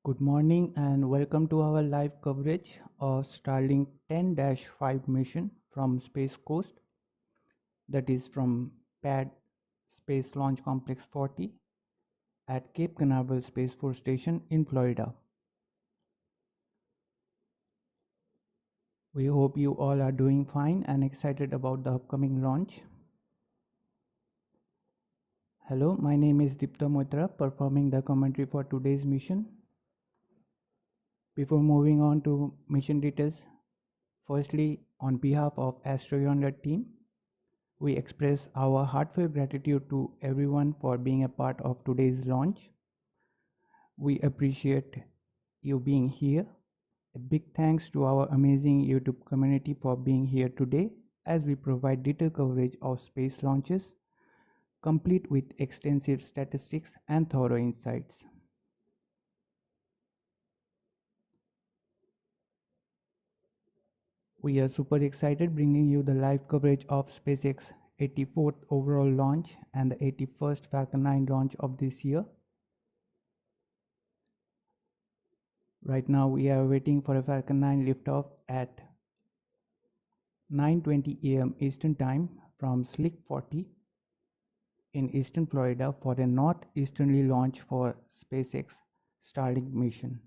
Good morning and welcome to our live coverage of Starlink 10-5 mission from Space Coast, that is from Pad Space Launch Complex 40 at Cape Canaveral Space Force Station in Florida. We hope you all are doing fine and excited about the upcoming launch. Hello, my name is Dipta Maitra, performing the commentary for today's mission. Before moving on to mission details, firstly, on behalf of AstroYonder team, we express our heartfelt gratitude to everyone for being a part of today's launch. We appreciate you being here. A big thanks to our amazing YouTube community for being here today as we provide detailed coverage of space launches, complete with extensive statistics and thorough insights. We are super excited bringing you the live coverage of SpaceX 84th overall launch and the 81st Falcon 9 launch of this year. Right now we are waiting for a Falcon 9 liftoff at 9:20 a.m. Eastern Time from Slick 40 in Eastern Florida for a northeasterly launch for SpaceX Starlink mission.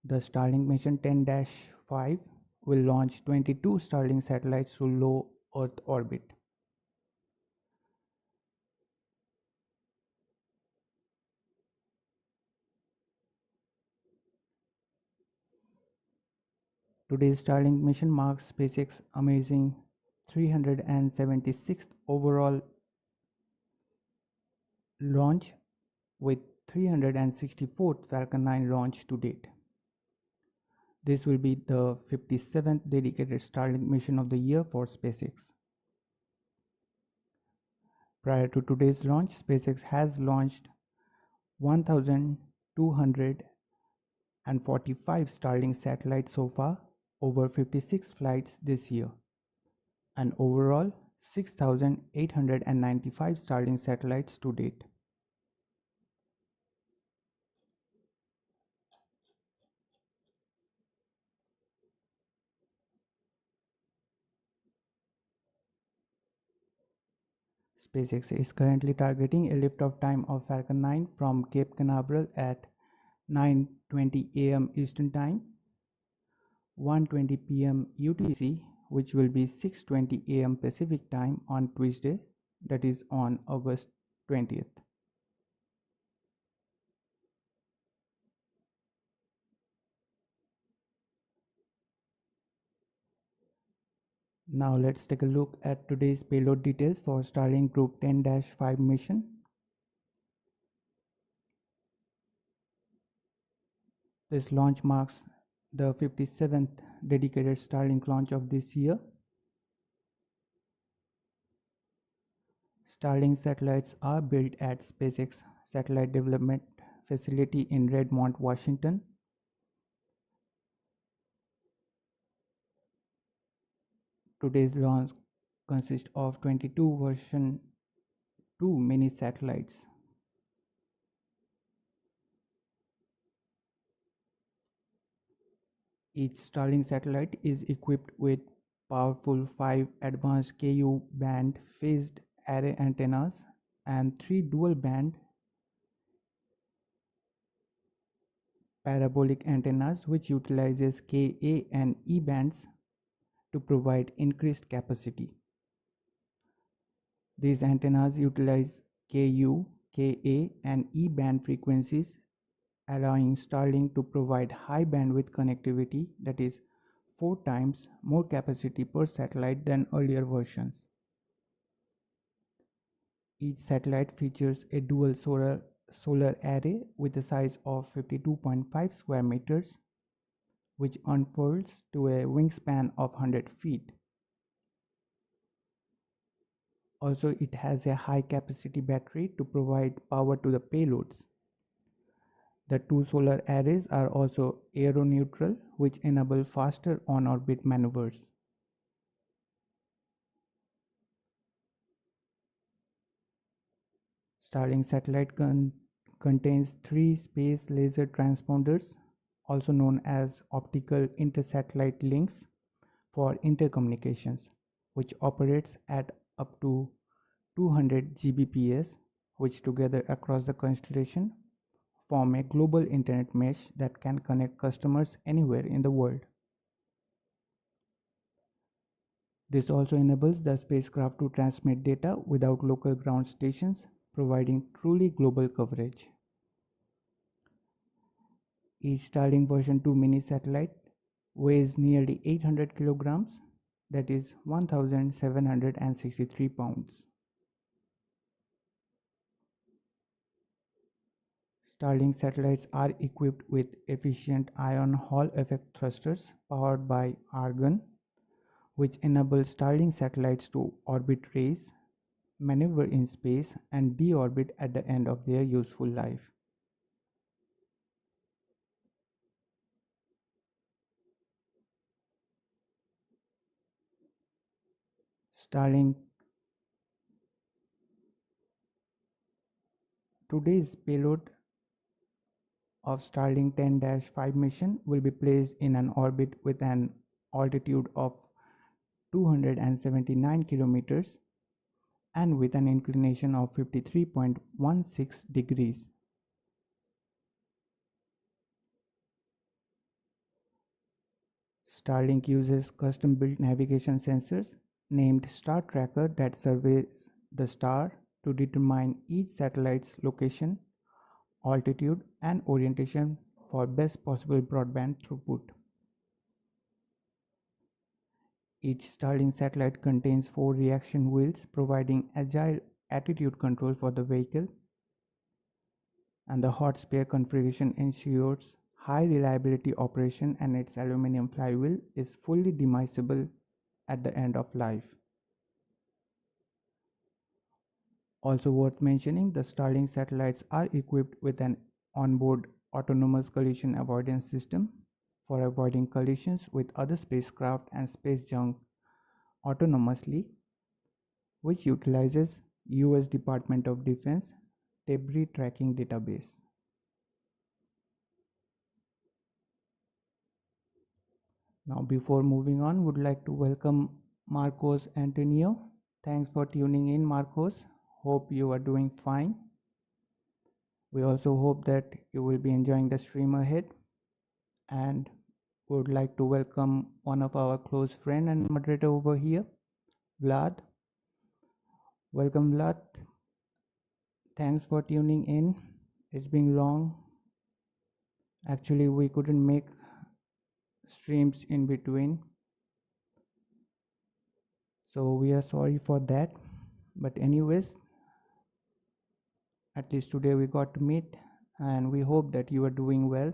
The Starlink mission 10-5 will launch 22 Starlink satellites to low Earth orbit. Today's Starlink mission marks SpaceX's amazing 376th overall launch with 364th Falcon 9 launch to date. This will be the 57th dedicated Starlink mission of the year for SpaceX. Prior to today's launch, SpaceX has launched 1,245 Starlink satellites so far, over 56 flights this year, and overall 6,895 Starlink satellites to date. SpaceX is currently targeting a liftoff time of Falcon 9 from Cape Canaveral at 9:20 a.m. Eastern Time, 1:20 p.m. UTC, which will be 6:20 a.m. Pacific Time on Tuesday, that is on August 20th. Now let's take a look at today's payload details for Starlink Group 10-5 mission. This launch marks the 57th dedicated Starlink launch of this year. Starlink satellites are built at SpaceX Satellite Development Facility in Redmond, Washington. Today's launch consists of 22 version 2 mini satellites. Each Starlink satellite is equipped with powerful 5 advanced Ku band phased array antennas and 3 dual band parabolic antennas, which utilizes Ka and E bands to provide increased capacity. These antennas utilize Ku, Ka and E band frequencies, allowing Starlink to provide high bandwidth connectivity, that is 4 times more capacity per satellite than earlier versions. Each satellite features a dual solar array with a size of 52.5 square meters, which unfolds to a wingspan of 100 feet. Also, it has a high capacity battery to provide power to the payloads. The 2 solar arrays are also aeroneutral, which enable faster on-orbit maneuvers. Starlink satellite contains three space laser transponders, also known as optical intersatellite links for intercommunications, which operates at up to 200 Gbps, which together across the constellation form a global internet mesh that can connect customers anywhere in the world. This also enables the spacecraft to transmit data without local ground stations, providing truly global coverage. Each Starlink version 2 mini satellite weighs nearly 800 kilograms, that is 1763 pounds. Starlink satellites are equipped with efficient ion Hall effect thrusters powered by argon, which enable Starlink satellites to orbit raise, maneuver in space, and deorbit at the end of their useful life. Starlink Today's payload of Starlink 10-5 mission will be placed in an orbit with an altitude of 279 kilometers and with an inclination of 53.16 degrees. Starlink uses custom-built navigation sensors named Star Tracker that surveys the star to determine each satellite's location, altitude, and orientation for best possible broadband throughput. Each Starlink satellite contains 4 reaction wheels, providing agile attitude control for the vehicle, and the hot spare configuration ensures high reliability operation, and its aluminum flywheel is fully demisable at the end of life. Also worth mentioning, the Starlink satellites are equipped with an onboard autonomous collision avoidance system for avoiding collisions with other spacecraft and space junk autonomously, which utilizes US Department of Defense debris tracking database. Now, before moving on, would like to welcome Marcos Antonio. Thanks for tuning in, Marcos. Hope you are doing fine. We also hope that you will be enjoying the stream ahead, and would like to welcome one of our close friend and moderator over here, Vlad. Welcome, Vlad. Thanks for tuning in. It's been long. Actually, we couldn't make streams in between, so we are sorry for that. But anyways, at least today we got to meet, and we hope that you are doing well.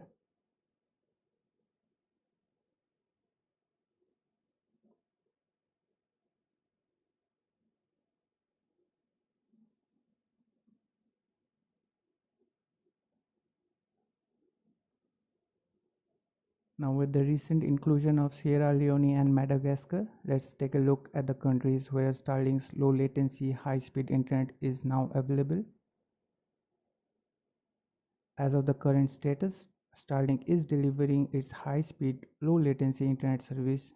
Now, with the recent inclusion of Sierra Leone and Madagascar, let's take a look at the countries where Starlink's low latency, high speed internet is now available. As of the current status, Starlink is delivering its high speed, low latency internet service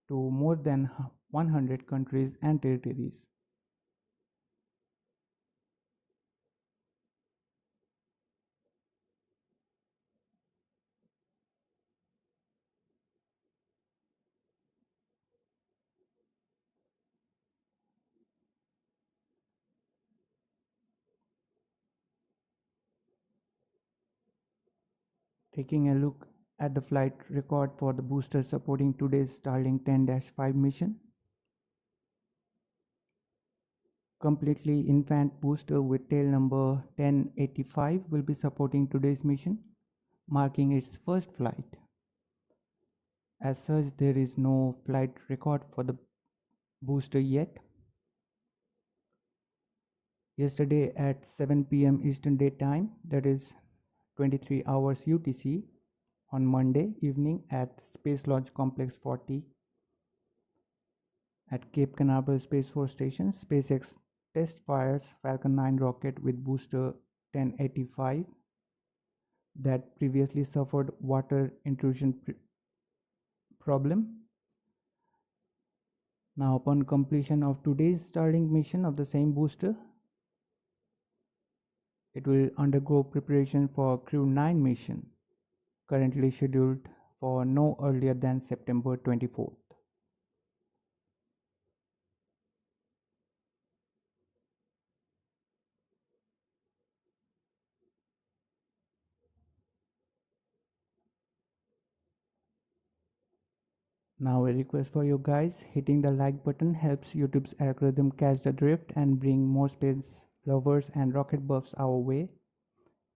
to more than 100 countries and territories. Taking a look at the flight record for the booster supporting today's Starlink 10-5 mission. Completely infant booster with tail number 1085 will be supporting today's mission, marking its first flight. As such, there is no flight record for the booster yet. Yesterday at 7 p.m. Eastern Daytime, that is 23 hours UTC, on Monday evening at Space Launch Complex 40 at Cape Canaveral Space Force Station, SpaceX test fires Falcon 9 rocket with booster 1085 that previously suffered water intrusion problem. Now, upon completion of today's Starlink mission of the same booster, it will undergo preparation for Crew 9 mission, currently scheduled for no earlier than September 24th. Now a request for you guys, hitting the like button helps YouTube's algorithm catch the drift and bring more space lovers and rocket buffs our way,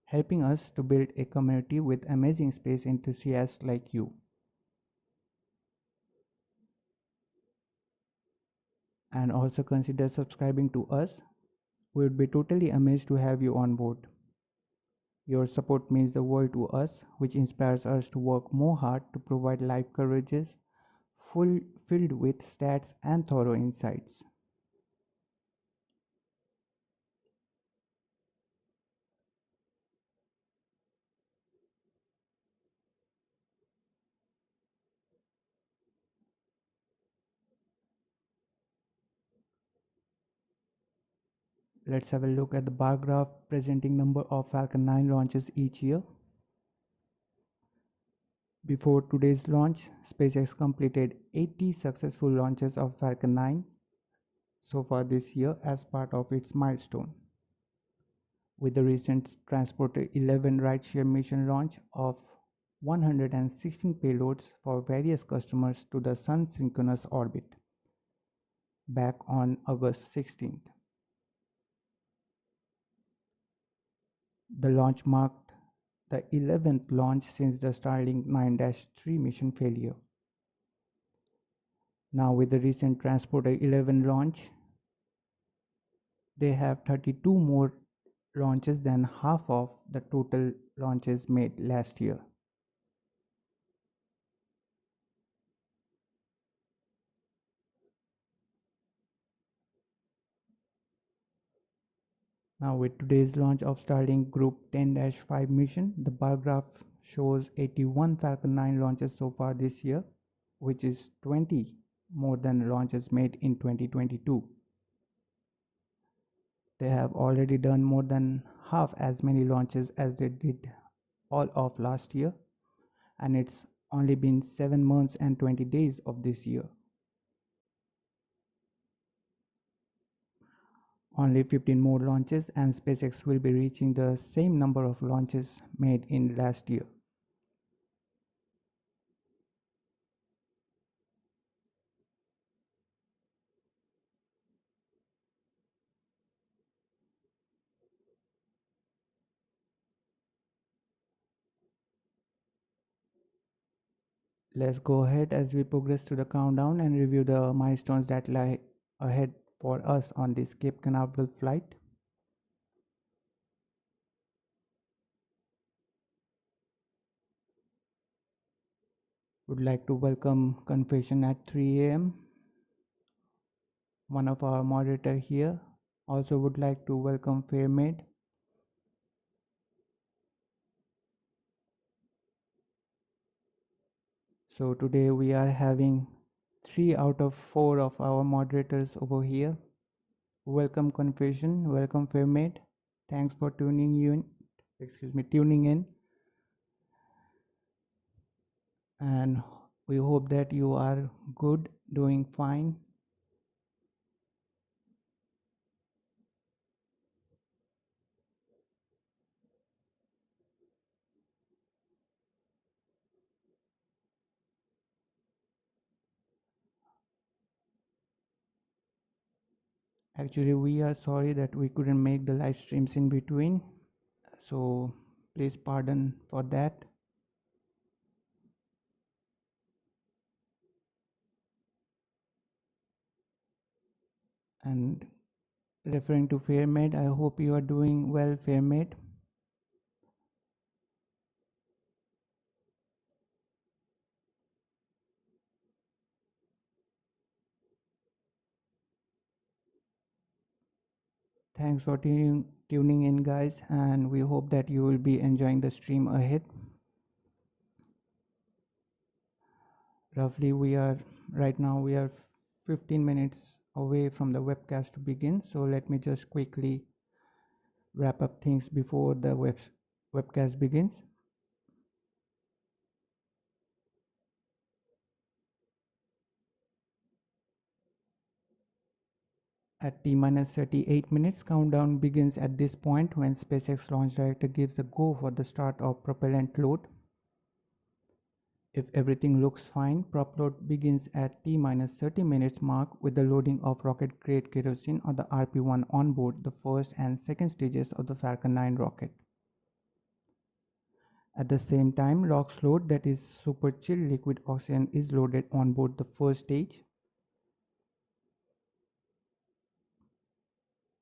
helping us to build a community with amazing space enthusiasts like you. And also consider subscribing to us. We would be totally amazed to have you on board. Your support means the world to us, which inspires us to work more hard to provide live coverages filled with stats and thorough insights. Let's have a look at the bar graph presenting number of Falcon 9 launches each year. Before today's launch, SpaceX completed 80 successful launches of Falcon 9 so far this year as part of its milestone. With the recent Transporter 11 rideshare mission launch of 116 payloads for various customers to the Sun's synchronous orbit back on August 16th. The launch marked the 11th launch since the Starlink 9-3 mission failure. Now with the recent Transporter 11 launch, they have 32 more launches than half of the total launches made last year. Now with today's launch of Starlink Group 10-5 mission, the bar graph shows 81 Falcon 9 launches so far this year, which is 20 more than launches made in 2022. They have already done more than half as many launches as they did all of last year, and it's only been 7 months and 20 days of this year. Only 15 more launches and SpaceX will be reaching the same number of launches made in last year. Let's go ahead as we progress to the countdown and review the milestones that lie ahead for us on this Cape Canaveral flight. Would like to welcome Confession at 3 a.m. One of our moderator here. Also would like to welcome Fairmaid. So today we are having 3 out of 4 of our moderators over here. Welcome Confession, welcome Fairmaid. Thanks for tuning in. And we hope that you are good, doing fine. Actually, we are sorry that we couldn't make the live streams in between, so please pardon for that. And referring to Fairmaid, I hope you are doing well, Fairmaid. Thanks for tuning in, guys, and we hope that you will be enjoying the stream ahead. Roughly, right now we are 15 minutes away from the webcast to begin, so let me just quickly wrap up things before the webcast begins. At T-minus 38 minutes, countdown begins at this point when SpaceX launch director gives the go for the start of propellant load. If everything looks fine, prop load begins at T-minus 30 minutes mark with the loading of rocket-grade kerosene or the RP-1 on board the first and second stages of the Falcon 9 rocket. At the same time, LOX load, that is super chill liquid oxygen, is loaded on board the first stage.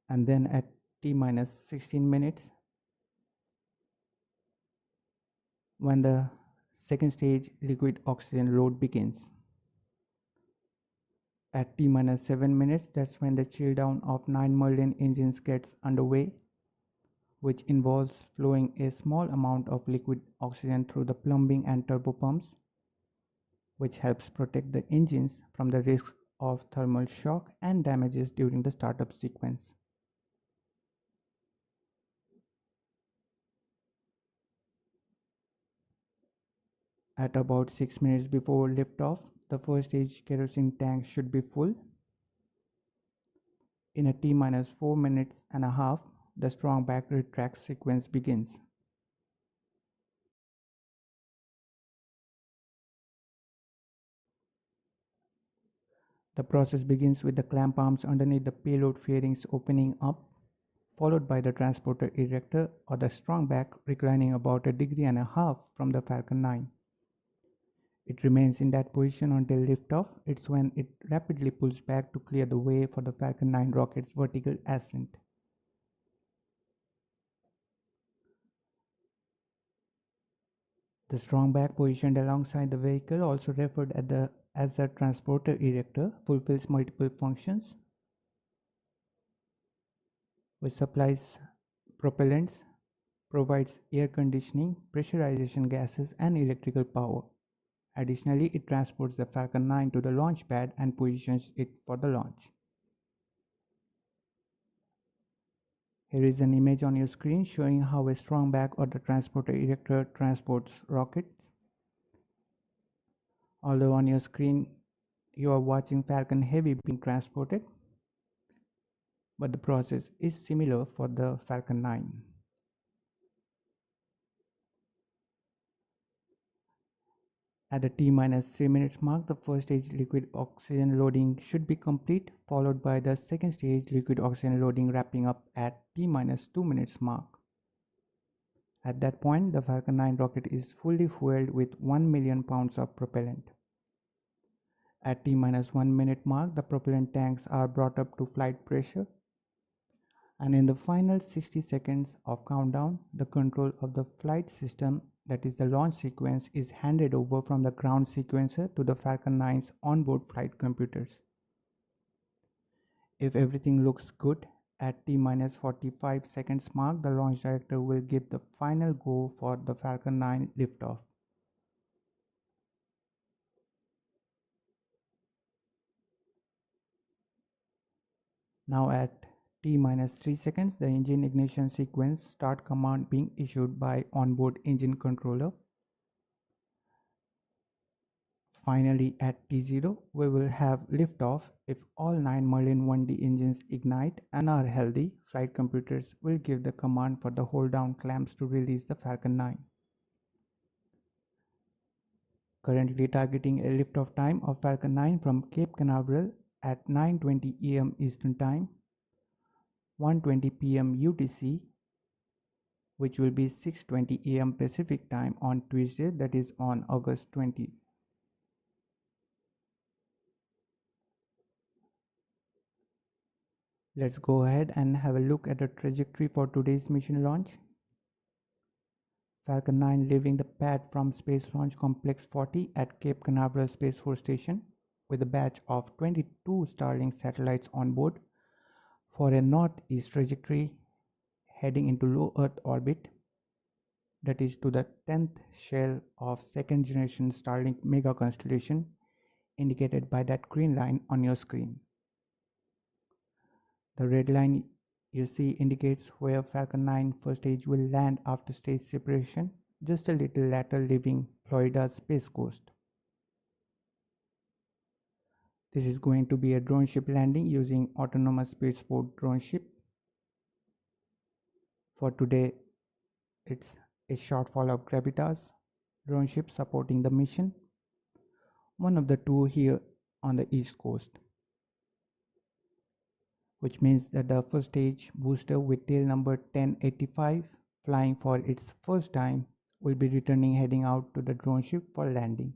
And then at T-minus 16 minutes, when the second stage liquid oxygen load begins. At T-minus 7 minutes, that's when the chill down of 9 Merlin engines gets underway, which involves flowing a small amount of liquid oxygen through the plumbing and turbopumps, which helps protect the engines from the risk of thermal shock and damages during the startup sequence. At about 6 minutes before liftoff, the first stage kerosene tank should be full. In a T-minus 4 minutes and a half, the strong back retract sequence begins. The process begins with the clamp arms underneath the payload fairings opening up, followed by the transporter erector or the strong back reclining about 1.5 degrees from the Falcon 9. It remains in that position until liftoff. It's when it rapidly pulls back to clear the way for the Falcon 9 rocket's vertical ascent. The strong back positioned alongside the vehicle, also referred as the transporter erector, fulfills multiple functions, which supplies propellants, provides air conditioning, pressurization gases, and electrical power. Additionally, it transports the Falcon 9 to the launch pad and positions it for the launch. Here is an image on your screen showing how a strong back or the transporter erector transports rockets. Although on your screen you are watching Falcon Heavy being transported, but the process is similar for the Falcon 9. At the T-minus 3 minutes mark, the first stage liquid oxygen loading should be complete, followed by the second stage liquid oxygen loading wrapping up at T-minus 2 minutes mark. At that point, the Falcon 9 rocket is fully fueled with 1 million pounds of propellant. At T-minus 1 minute mark, the propellant tanks are brought up to flight pressure. And in the final 60 seconds of countdown, the control of the flight system, that is the launch sequence, is handed over from the ground sequencer to the Falcon 9's onboard flight computers. If everything looks good, at T-minus 45 seconds mark, the launch director will give the final go for the Falcon 9 liftoff. Now at T-minus 3 seconds, the engine ignition sequence start command being issued by onboard engine controller. Finally, at T0, we will have liftoff. If all 9 Merlin 1D engines ignite and are healthy, flight computers will give the command for the hold down clamps to release the Falcon 9. Currently targeting a liftoff time of Falcon 9 from Cape Canaveral at 9:20 AM Eastern Time, 1:20 PM UTC, which will be 6:20 AM Pacific Time on Tuesday, that is on August 20. Let's go ahead and have a look at the trajectory for today's mission launch. Falcon 9 leaving the pad from Space Launch Complex 40 at Cape Canaveral Space Force Station with a batch of 22 Starlink satellites on board for a northeast trajectory heading into low Earth orbit, that is to the 10th shell of second generation Starlink mega constellation, indicated by that green line on your screen. The red line you see indicates where Falcon 9 first stage will land after stage separation, just a little later, leaving Florida's Space Coast. This is going to be a drone ship landing using autonomous spaceport drone ship. For today, it's A Shortfall of Gravitas drone ship supporting the mission, one of the two here on the East Coast, which means that the first stage booster with tail number 1085 flying for its first time will be returning, heading out to the drone ship for landing.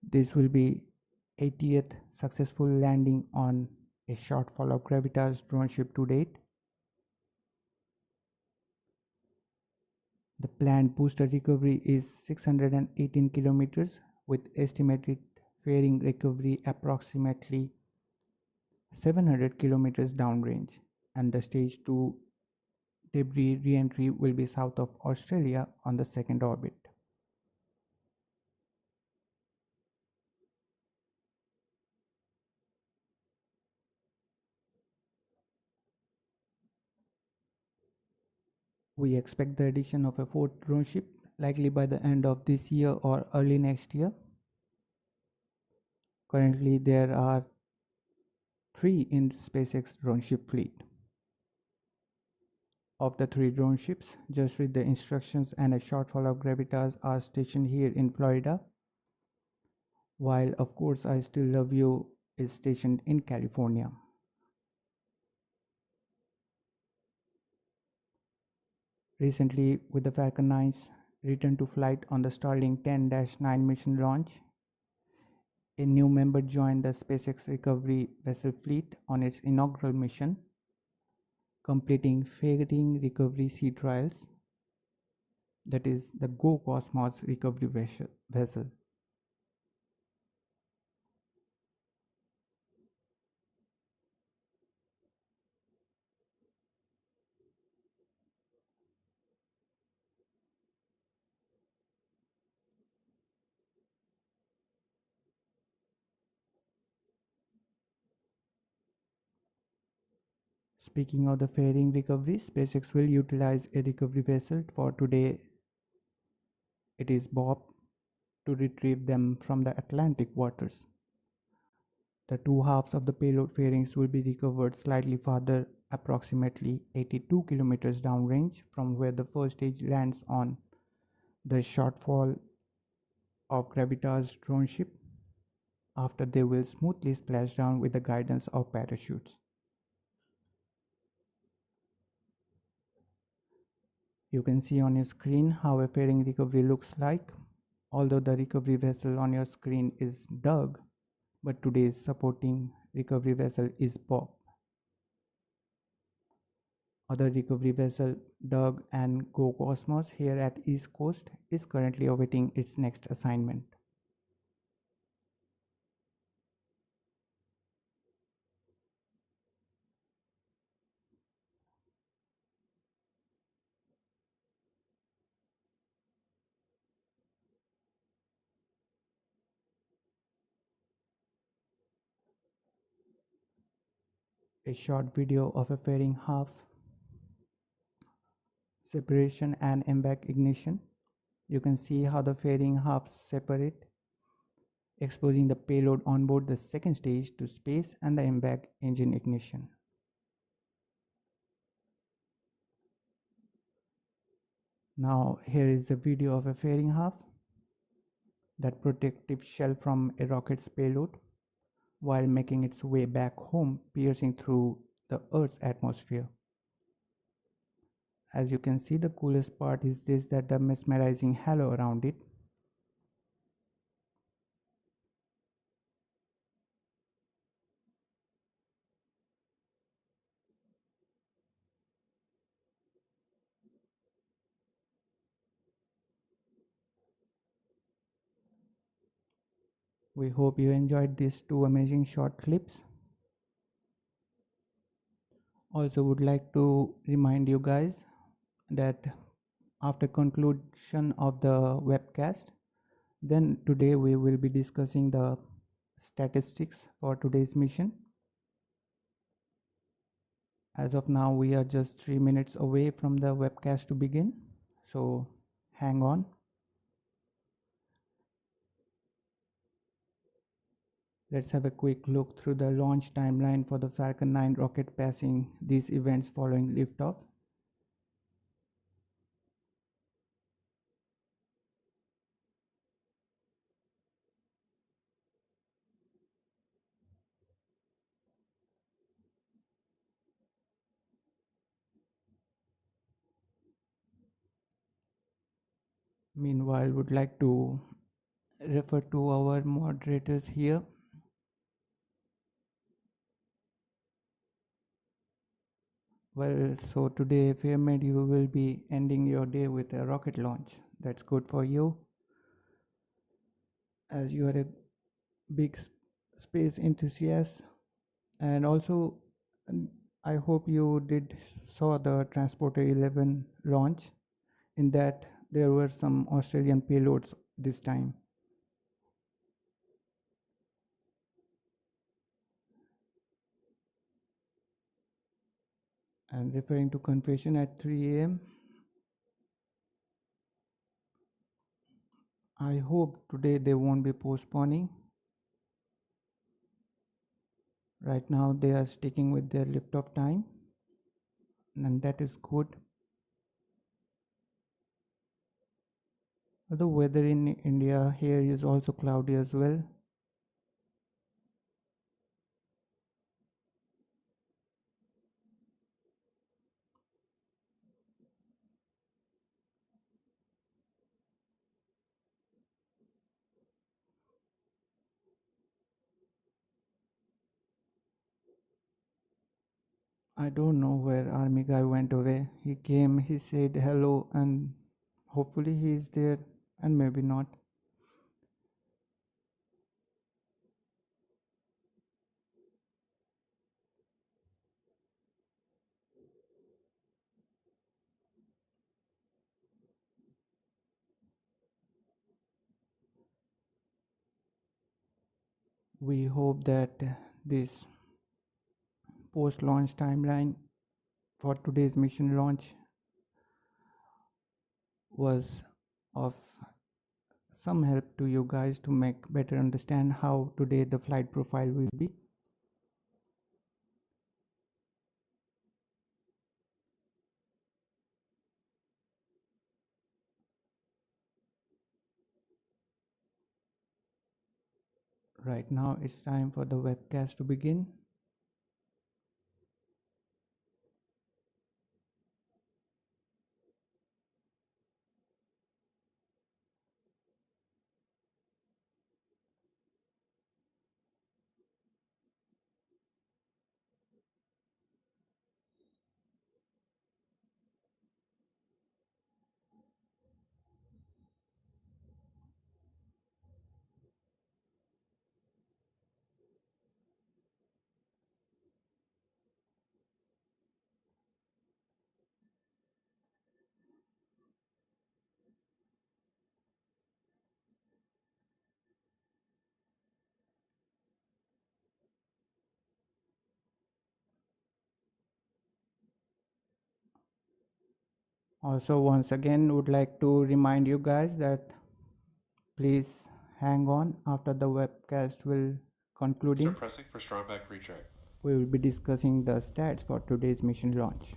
This will be 80th successful landing on A Shortfall of Gravitas drone ship to date. The planned booster recovery is 618 kilometers with estimated fairing recovery approximately 700 kilometers downrange, and the stage 2 debris re-entry will be south of Australia on the second orbit. We expect the addition of a fourth drone ship, likely by the end of this year or early next year. Currently, there are 3 in SpaceX drone ship fleet. Of the 3 drone ships, just read the instructions and A Shortfall of Gravitas are stationed here in Florida, while of course I Still Love You is stationed in California. Recently, with the Falcon 9's return to flight on the Starlink 10-9 mission launch, a new member joined the SpaceX recovery vessel fleet on its inaugural mission, completing fairing recovery sea trials, that is the Go Cosmos recovery vessel. Speaking of the fairing recovery, SpaceX will utilize a recovery vessel for today. It is Bob to retrieve them from the Atlantic waters. The 2 halves of the payload fairings will be recovered slightly farther, approximately 82 kilometers downrange from where the first stage lands on the Shortfall of Gravitas drone ship, after they will smoothly splash down with the guidance of parachutes. You can see on your screen how a fairing recovery looks like, although the recovery vessel on your screen is Doug, but today's supporting recovery vessel is Bob. Other recovery vessel Doug and Go Cosmos here at East Coast is currently awaiting its next assignment. A short video of a fairing half separation and MVAC ignition. You can see how the fairing halves separate, exposing the payload on board the second stage to space and the MVAC engine ignition. Now here is a video of a fairing half, that protective shell from a rocket's payload, while making its way back home, piercing through the Earth's atmosphere. As you can see, the coolest part is this, that the mesmerizing halo around it. We hope you enjoyed these 2 amazing short clips. Also would like to remind you guys that after conclusion of the webcast, then today we will be discussing the statistics for today's mission. As of now, we are just 3 minutes away from the webcast to begin, so hang on. Let's have a quick look through the launch timeline for the Falcon 9 rocket passing these events following liftoff. Meanwhile, would like to refer to our moderators here. Well, so today, Fairmade, you will be ending your day with a rocket launch. That's good for you, as you are a big space enthusiast. And also, I hope you did saw the Transporter 11 launch. In that, there were some Australian payloads this time. And referring to confession at 3 a.m., I hope today they won't be postponing. Right now they are sticking with their liftoff time, and that is good. The weather in India here is also cloudy as well. I don't know where army guy went away. He came, he said hello, and hopefully he is there, and maybe not. We hope that this post-launch timeline for today's mission launch was of some help to you guys to make better understand how today the flight profile will be. Right now it's time for the webcast to begin. Also, once again, would like to remind you guys that please hang on after the webcast will concluding. Start pressing for strong back retract. We will be discussing the stats for today's mission launch.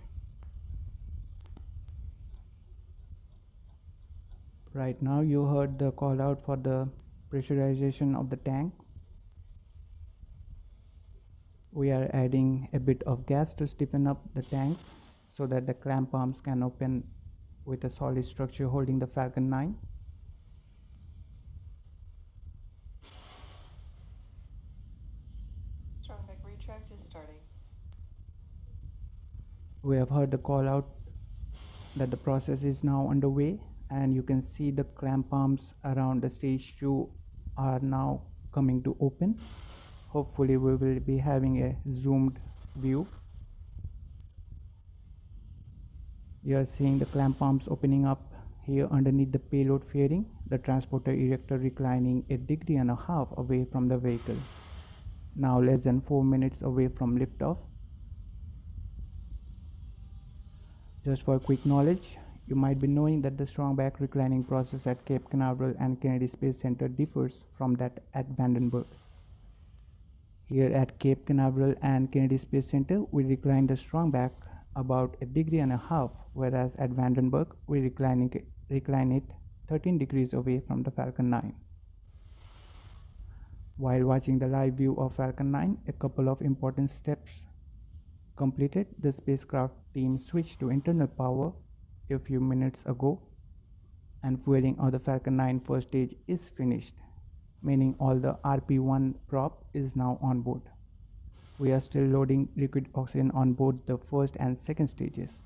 Right now you heard the call out for the pressurization of the tank. We are adding a bit of gas to stiffen up the tanks so that the clamp arms can open with a solid structure holding the Falcon 9. Strong back retract is starting. We have heard the call out that the process is now underway, and you can see the clamp arms around the stage 2 are now coming to open. Hopefully we will be having a zoomed view. You are seeing the clamp arms opening up here underneath the payload fairing, the transporter erector reclining a degree and a half away from the vehicle. Now less than 4 minutes away from liftoff. Just for quick knowledge, you might be knowing that the strong back reclining process at Cape Canaveral and Kennedy Space Center differs from that at Vandenberg. Here at Cape Canaveral and Kennedy Space Center, we recline the strong back about a degree and a half, whereas at Vandenberg, we recline it 13 degrees away from the Falcon 9. While watching the live view of Falcon 9, a couple of important steps completed. The spacecraft team switched to internal power a few minutes ago, and fueling of the Falcon 9 first stage is finished, meaning all the RP-1 prop is now on board. We are still loading liquid oxygen on board the first and second stages.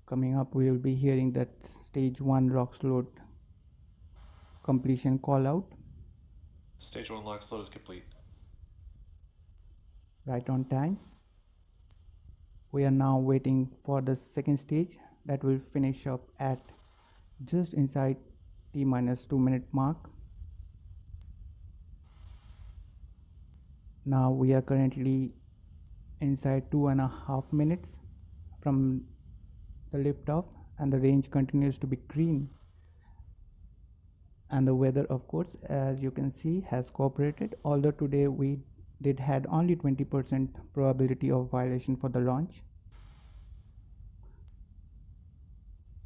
Coming up, we will be hearing that stage 1 LOX load completion call out. Stage 1 LOX load is complete. Right on time. We are now waiting for the second stage that will finish up at just inside T-2 minute mark. Now we are currently inside 2.5 minutes from the liftoff, and the range continues to be green, and the weather, of course, as you can see, has cooperated, although today we had only 20% probability of violation for the launch.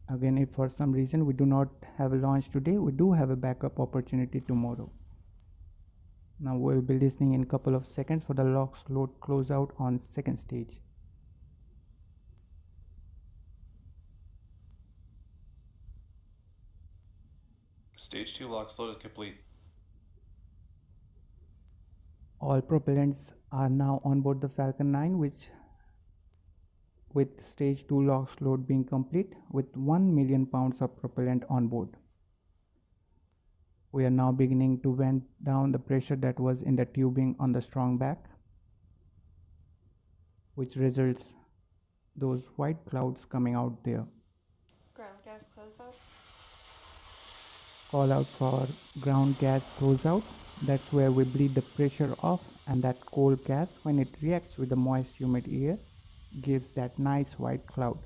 Again, if for some reason we do not have a launch today, we do have a backup opportunity tomorrow. Now we'll be listening in a couple of seconds for the LOX load closeout on second stage. Stage 2 LOX load is complete. All propellants are now on board the Falcon 9, with stage 2 LOX load being complete with 1 million pounds of propellant on board. We are now beginning to vent down the pressure that was in the tubing on the strong back, which results those white clouds coming out there. Ground gas closeout. Call out for ground gas closeout. That's where we bleed the pressure off, and that cold gas, when it reacts with the moist humid air, gives that nice white cloud,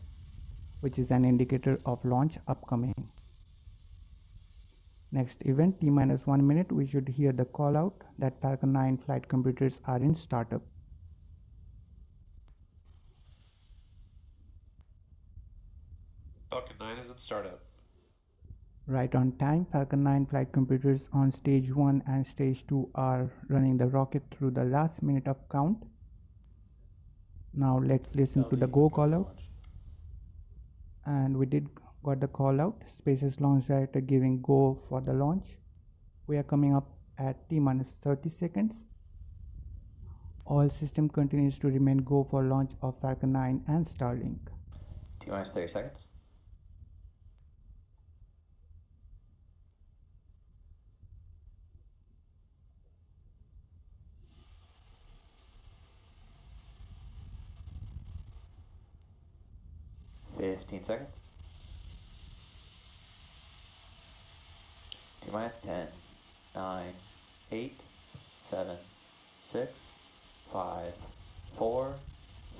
which is an indicator of launch upcoming. Next event, T-1 minute, we should hear the call out that Falcon 9 flight computers are in startup. Falcon 9 is in startup. Right on time, Falcon 9 flight computers on stage 1 and stage 2 are running the rocket through the last minute of count. Now let's listen to the go call out. And we got the call out. SpaceX launch director giving go for the launch. We are coming up at T-30 seconds. All system continues to remain go for launch of Falcon 9 and Starlink. T-30 seconds. Fifteen seconds. T-minus 10, 9, 8, 7, 6, 5, 4,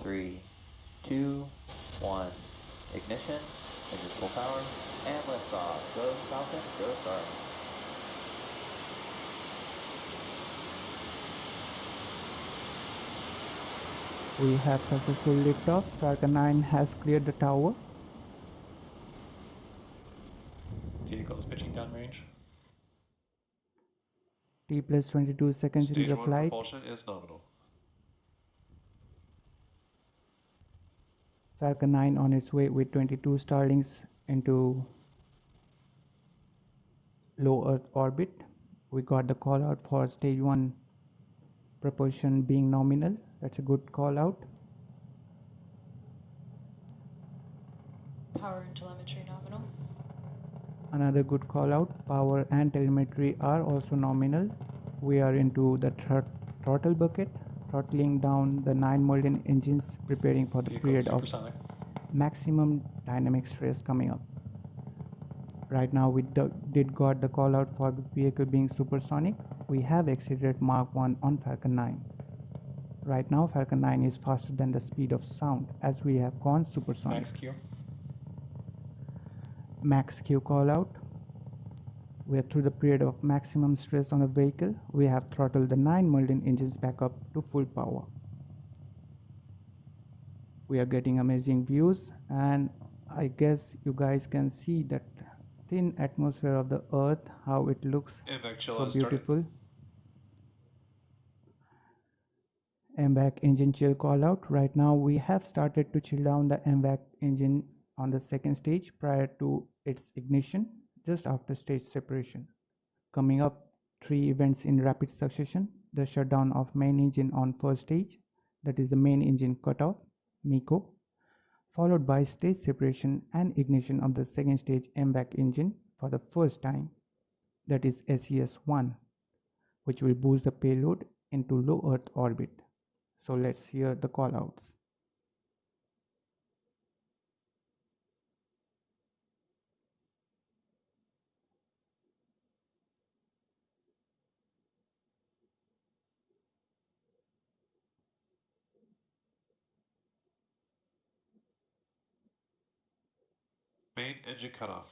3, 2, 1. Ignition, engine full power, and liftoff. Go Falcon, go Starlink. We have successful liftoff. Falcon 9 has cleared the tower. Vehicle is pitching downrange. T+22 seconds Stage into the 1 flight. propulsion is nominal. Falcon 9 on its way with 22 Starlinks into low Earth orbit. We got the call out for stage 1 propulsion being nominal. That's a good call out. Power and telemetry nominal. Another good call out. Power and telemetry are also nominal. we are into the throttle bucket, throttling down the 9 million engines, preparing for the Vehicle period of supersonic. maximum dynamic stress coming up. Right now we did got the call out for the vehicle being supersonic. We have exceeded Mach 1 on Falcon 9. Right now Falcon 9 is faster than the speed of sound as we have gone supersonic. Max Q. Max Q call out. We are through the period of maximum stress on the vehicle. We have throttled the 9 million engines back up to full power. We are getting amazing views, and I guess you guys can see that thin atmosphere of the earth, how it looks so beautiful. MVAC engine chill call out. Right now we have started to chill down the MVAC engine on the second stage prior to its ignition, just after stage separation. Coming up, 3 events in rapid succession: the shutdown of main engine on first stage, that is the main engine cutoff, MECO, followed by stage separation and ignition of the second stage MVAC engine for the first time, that is SES-1, which will boost the payload into low Earth orbit. So let's hear the callouts. Main engine cutoff.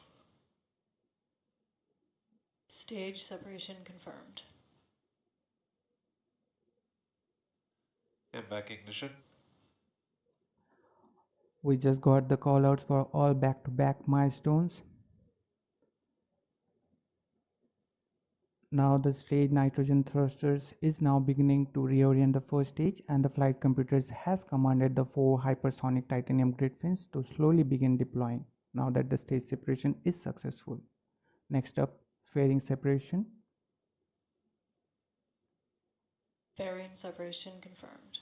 Stage separation confirmed. MVAC ignition. We just got the callouts for all back-to-back milestones. Now the stage nitrogen thrusters is now beginning to reorient the first stage, and the flight computers has commanded the 4 hypersonic titanium grid fins to slowly begin deploying now that the stage separation is successful. Next up, fairing separation. Fairing separation confirmed.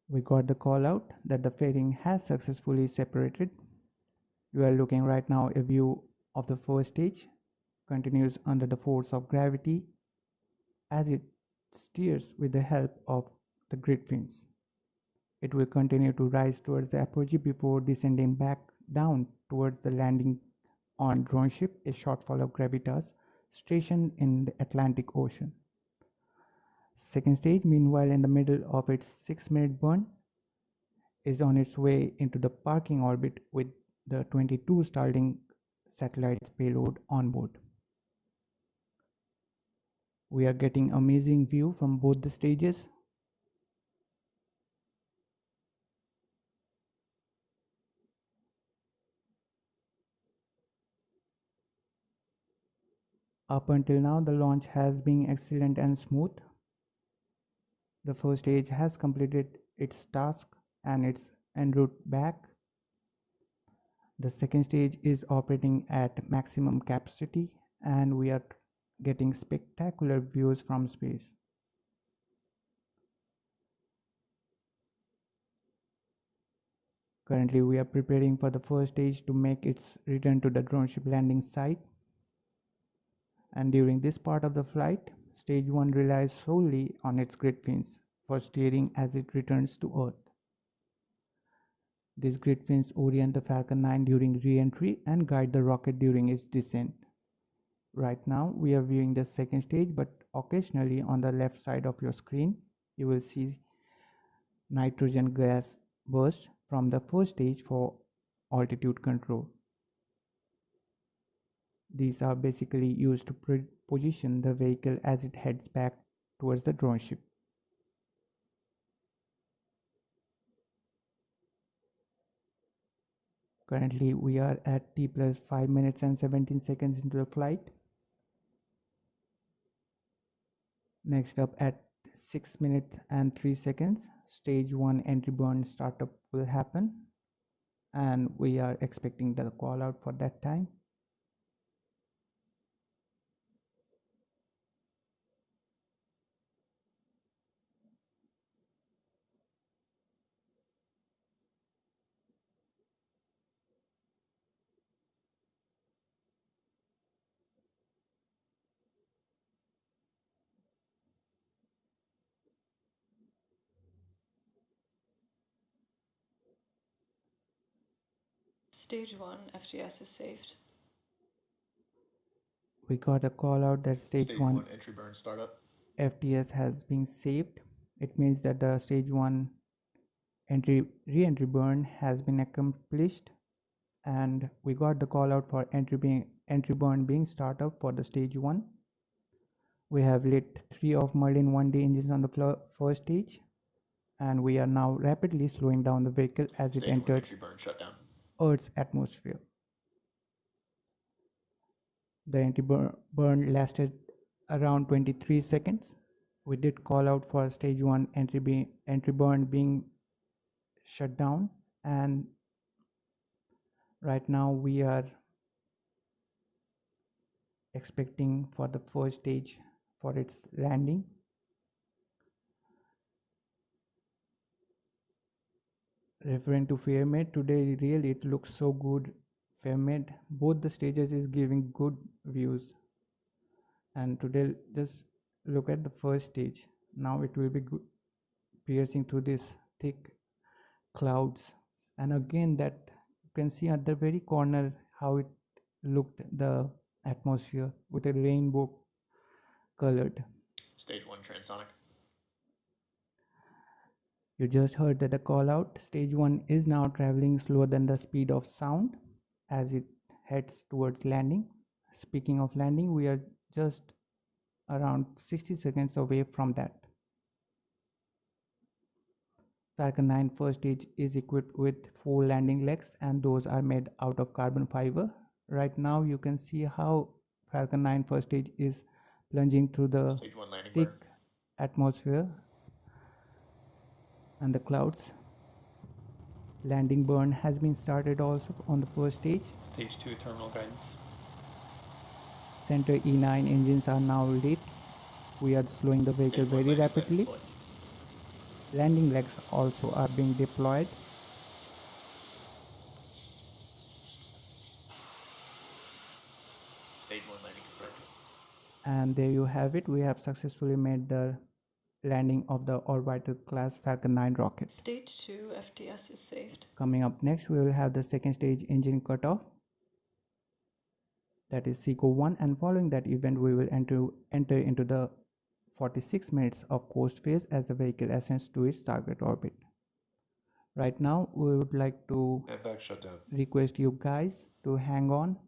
We got the call out that the fairing has successfully separated. You are looking right now a view of the first stage, continues under the force of gravity as it steers with the help of the grid fins. It will continue to rise towards the apogee before descending back down towards the landing on drone ship A Shortfall of Gravitas, stationed in the Atlantic Ocean. Second stage, meanwhile, in the middle of its 6-minute burn, is on its way into the parking orbit with the 22 Starlink satellites payload on board. We are getting amazing view from both the stages. Up until now, the launch has been excellent and smooth. The first stage has completed its task and it's en route back. The second stage is operating at maximum capacity, and we are getting spectacular views from space. Currently, we are preparing for the first stage to make its return to the drone ship landing site. And during this part of the flight, stage 1 relies solely on its grid fins for steering as it returns to Earth. These grid fins orient the Falcon 9 during re-entry and guide the rocket during its descent. Right now, we are viewing the second stage, but occasionally on the left side of your screen, you will see nitrogen gas burst from the first stage for altitude control. These are basically used to position the vehicle as it heads back towards the drone ship. Currently, we are at T plus 5 minutes and 17 seconds into the flight. Next up, at 6 minutes and 3 seconds, stage 1 entry burn startup will happen, and we are expecting the call out for that time. Stage 1 FTS is saved. We got a call out that stage 1 entry burn startup. FTS has been saved. It means that the stage 1 re-entry burn has been accomplished, and we got the call out for entry burn being startup for the stage 1. We have lit 3 of Merlin 1D engines on the first stage, and we are now rapidly slowing down the vehicle as it enters Earth's atmosphere. The entry burn lasted around 23 seconds. We did call out for stage 1 entry burn being shut down, and right now we are expecting for the first stage for its landing. Referring to Fairmade, today really it looks so good. Fairmade, both the stages is giving good views, and today just look at the first stage. Now it will be piercing through this thick clouds, and again that you can see at the very corner how it looked, the atmosphere with a rainbow colored. Stage 1 transonic. You just heard that the call out. Stage 1 is now traveling slower than the speed of sound as it heads towards landing. Speaking of landing, we are just around 60 seconds away from that. Falcon 9 first stage is equipped with 4 landing legs, and those are made out of carbon fiber. Right now you can see how Falcon 9 first stage is plunging through the thick atmosphere and the clouds. Landing burn has been started also on the first stage. Stage 2 terminal guidance. Center E9 engines are now lit. We are slowing the vehicle very rapidly. Landing legs also are being deployed. Stage 1 landing confirmed. And there you have it. We have successfully made the landing of the orbital class Falcon 9 rocket. Stage 2 FTS is saved. Coming up next, we will have the second stage engine cutoff. That is SECO 1, and following that event we will enter into the 46 minutes of coast phase as the vehicle ascends to its target orbit. Right now we would like to request you guys to hang on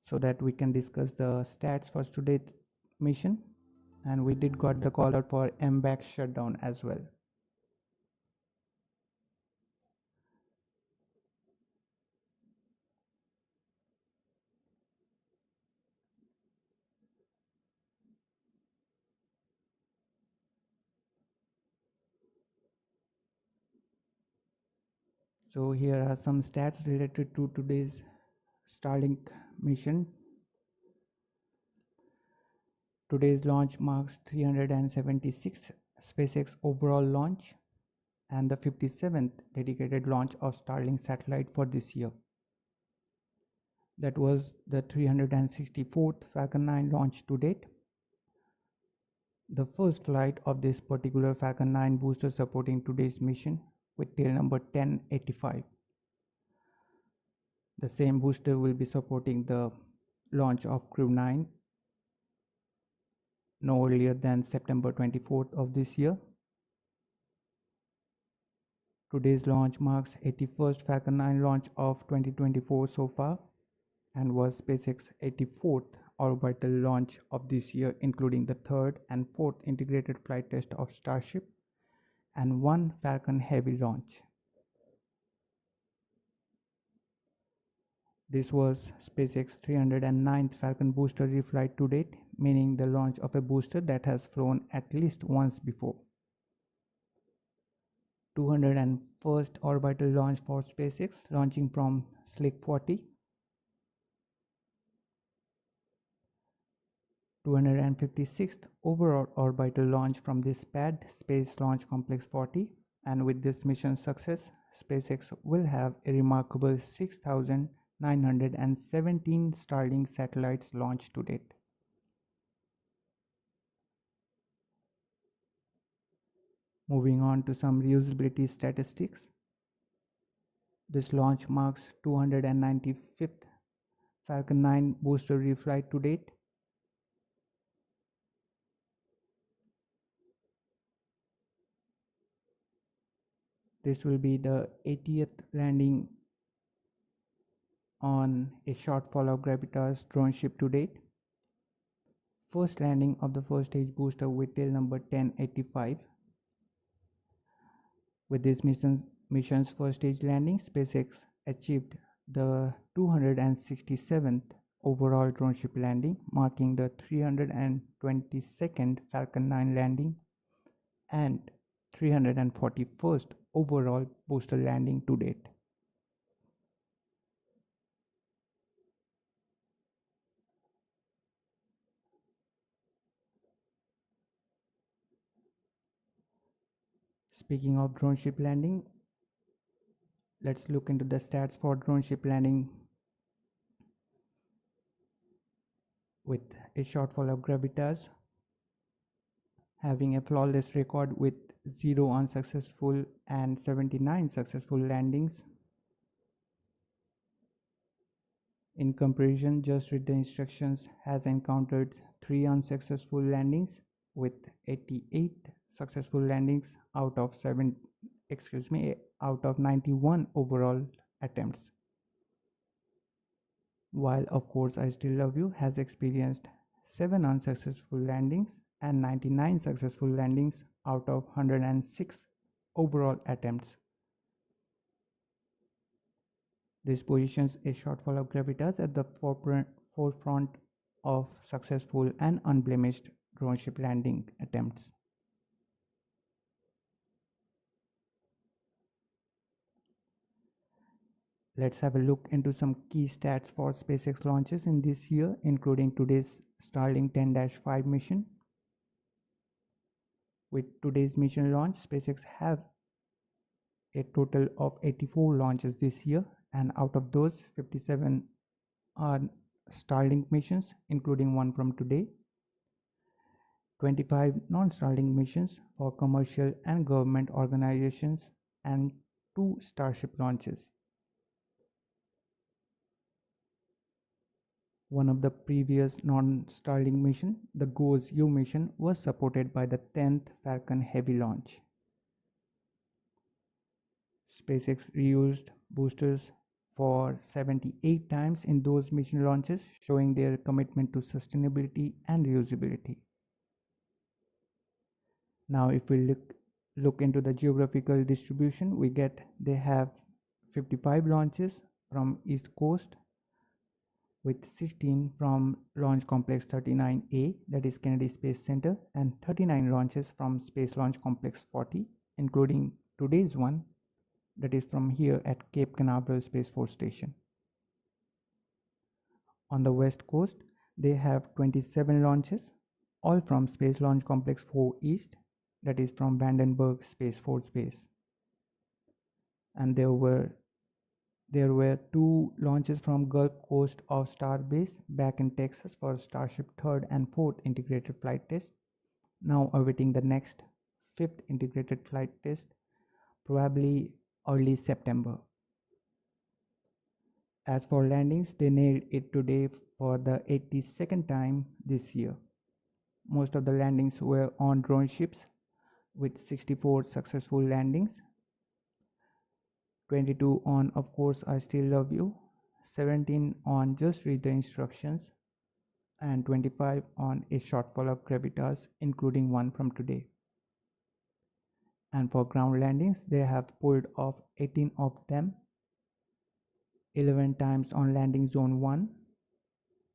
so that we can discuss the stats for today's mission, and we did got the call out for MVAC shutdown as well. So here are some stats related to today's Starlink mission. Today's launch marks 376th SpaceX overall launch and the 57th dedicated launch of Starlink satellite for this year. That was the 364th Falcon 9 launch to date. The first flight of this particular Falcon 9 booster supporting today's mission with tail number 1085. The same booster will be supporting the launch of Crew 9 no earlier than September 24th of this year. Today's launch marks 81st Falcon 9 launch of 2024 so far and was SpaceX 84th orbital launch of this year, including the 3rd and 4th integrated flight test of Starship and 1 Falcon Heavy launch. This was SpaceX 309th Falcon booster reflight to date, meaning the launch of a booster that has flown at least once before. 201st orbital launch for SpaceX, launching from Slick 40. 256th overall orbital launch from this pad, Space Launch Complex 40, and with this mission success, SpaceX will have a remarkable 6,917 Starlink satellites launched to date. Moving on to some reusability statistics. This launch marks 295th Falcon 9 booster reflight to date. This will be the 80th landing on A Shortfall of Gravitas drone ship to date. First landing of the first stage booster with tail number 1085. With this mission's first stage landing, SpaceX achieved the 267th overall drone ship landing, marking the 322nd Falcon 9 landing and 341st overall booster landing to date. Speaking of drone ship landing, let's look into the stats for drone ship landing with A Shortfall of Gravitas, having a flawless record with 0 unsuccessful and 79 successful landings. In comparison, Just Read the Instructions has encountered 3 unsuccessful landings with 88 successful landings out of 91 overall attempts. While Of Course I Still Love You has experienced 7 unsuccessful landings and 99 successful landings out of 106 overall attempts. This positions A Shortfall of Gravitas at the forefront of successful and unblemished drone ship landing attempts. Let's have a look into some key stats for SpaceX launches in this year, including today's Starlink 10-5 mission. With today's mission launch, SpaceX have a total of 84 launches this year, and out of those, 57 are Starlink missions, including one from today, 25 non-Starlink missions for commercial and government organizations, and 2 Starship launches. One of the previous non-Starlink mission, the GOES-U mission, was supported by the 10th Falcon Heavy launch. SpaceX reused boosters for 78 times in those mission launches, showing their commitment to sustainability and reusability. Now, if we look into the geographical distribution, they have 55 launches from East Coast, with 16 from Launch Complex 39A, that is Kennedy Space Center, and 39 launches from Space Launch Complex 40, including today's one, that is from here at Cape Canaveral Space Force Station. On the West Coast, they have 27 launches, all from Space Launch Complex 4 East, that is from Vandenberg Space Force Base. And there were 2 launches from Gulf Coast of Starbase back in Texas for Starship 3rd and 4th integrated flight test, now awaiting the next 5th integrated flight test, probably early September. As for landings, they nailed it today for the 82nd time this year. Most of the landings were on drone ships, with 64 successful landings, 22 on Of Course I Still Love You, 17 on Just Read the Instructions, and 25 on A Shortfall of Gravitas, including one from today. And for ground landings, they have pulled off 18 of them, 11 times on Landing Zone 1,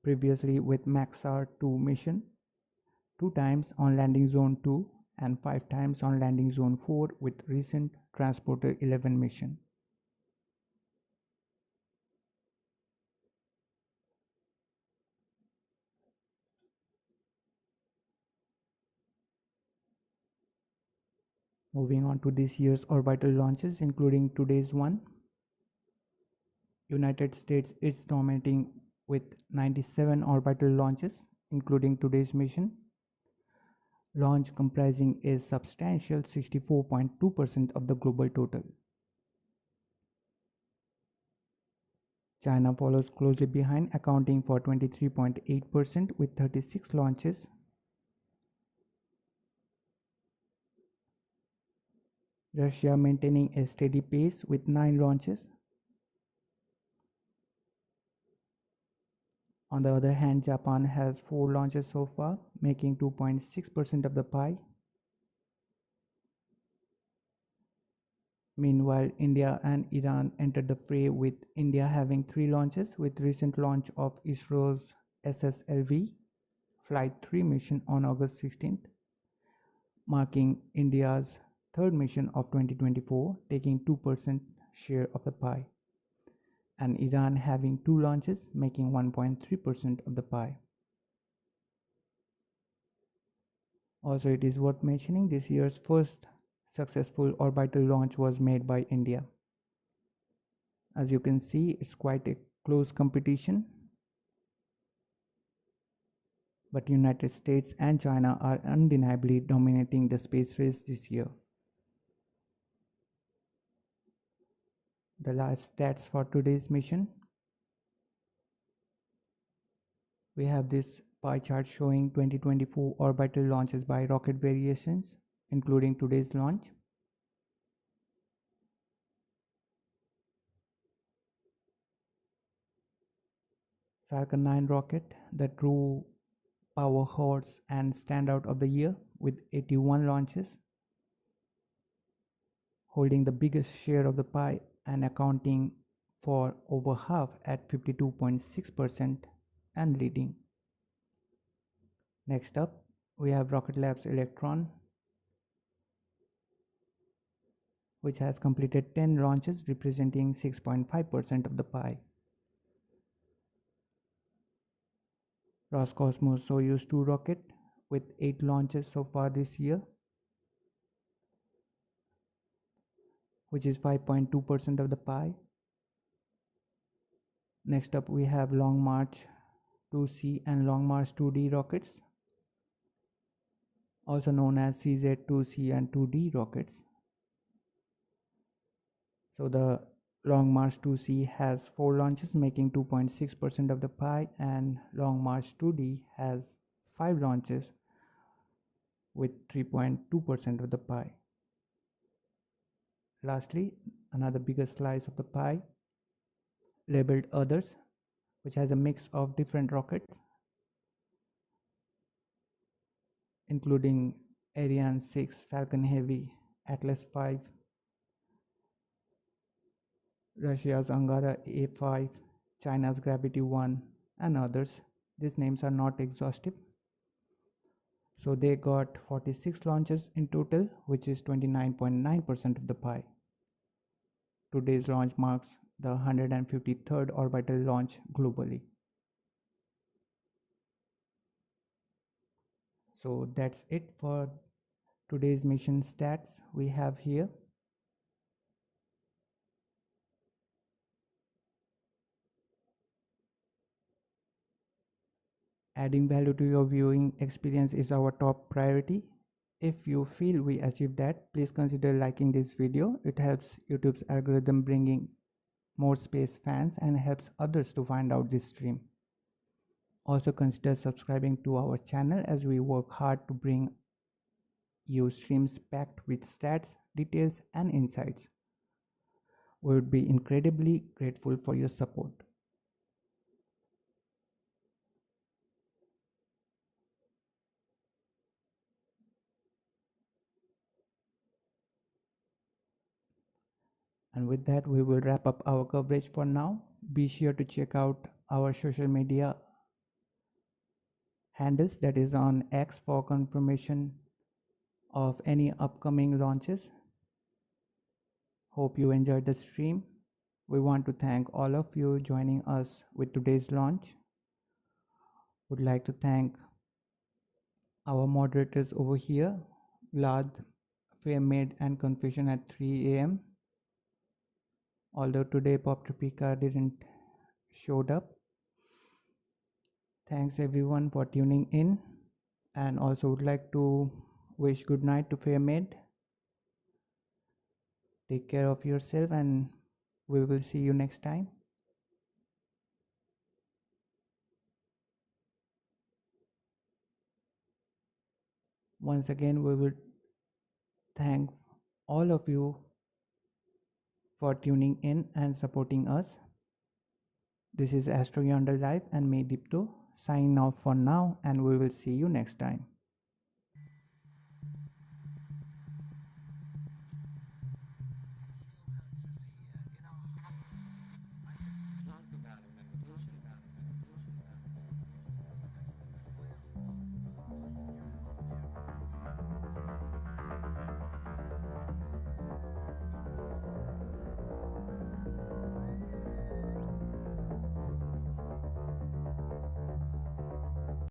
previously with Maxar 2 mission, 2 times on Landing Zone 2, and 5 times on Landing Zone 4 with recent Transporter 11 mission. Moving on to this year's orbital launches, including today's one, United States is dominating with 97 orbital launches, including today's mission. Launch comprising a substantial 64.2% of the global total. China follows closely behind, accounting for 23.8% with 36 launches. Russia maintaining a steady pace with 9 launches. On the other hand, Japan has 4 launches so far, making 2.6% of the pie. Meanwhile, India and Iran entered the fray, with India having 3 launches, with recent launch of ISRO's SSLV Flight 3 mission on August 16th, marking India's third mission of 2024, taking 2% share of the pie, and Iran having 2 launches, making 1.3% of the pie. Also, it is worth mentioning this year's first successful orbital launch was made by India. As you can see, it's quite a close competition, but United States and China are undeniably dominating the space race this year. The last stats for today's mission. We have this pie chart showing 2024 orbital launches by rocket variations, including today's launch. Falcon 9 rocket, the true power horse and standout of the year, with 81 launches, holding the biggest share of the pie and accounting for over half at 52.6% and leading. Next up, we have Rocket Lab's Electron, which has completed 10 launches, representing 6.5% of the pie. Roscosmos Soyuz 2 rocket with 8 launches so far this year, which is 5.2% of the pie. Next up, we have Long March 2C and Long March 2D rockets, also known as CZ2C and 2D rockets. So the Long March 2C has 4 launches, making 2.6% of the pie, and Long March 2D has 5 launches with 3.2% of the pie. Lastly, another bigger slice of the pie, labeled Others, which has a mix of different rockets, including Ariane 6, Falcon Heavy, Atlas V, Russia's Angara A5, China's Gravity 1, and others. These names are not exhaustive. So they got 46 launches in total, which is 29.9% of the pie. Today's launch marks the 153rd orbital launch globally. So that's it for today's mission stats we have here. Adding value to your viewing experience is our top priority. If you feel we achieved that, please consider liking this video. It helps YouTube's algorithm bringing more space fans and helps others to find out this stream. Also consider subscribing to our channel as we work hard to bring you streams packed with stats, details, and insights. We would be incredibly grateful for your support. And with that, we will wrap up our coverage for now. Be sure to check out our social media handles, that is on X, for confirmation of any upcoming launches. Hope you enjoyed the stream. We want to thank all of you joining us with today's launch. Would like to thank our moderators over here, Vlad, Fairmaid, and Confession at 3 a.m. Although today Pop Tropika didn't showed up. Thanks everyone for tuning in, and also would like to wish good night to Fairmaid. Take care of yourself and we will see you next time. Once again, we will thank all of you for tuning in and supporting us. This is AstroYonder Live and me, Dipta, signing off for now, and we will see you next time.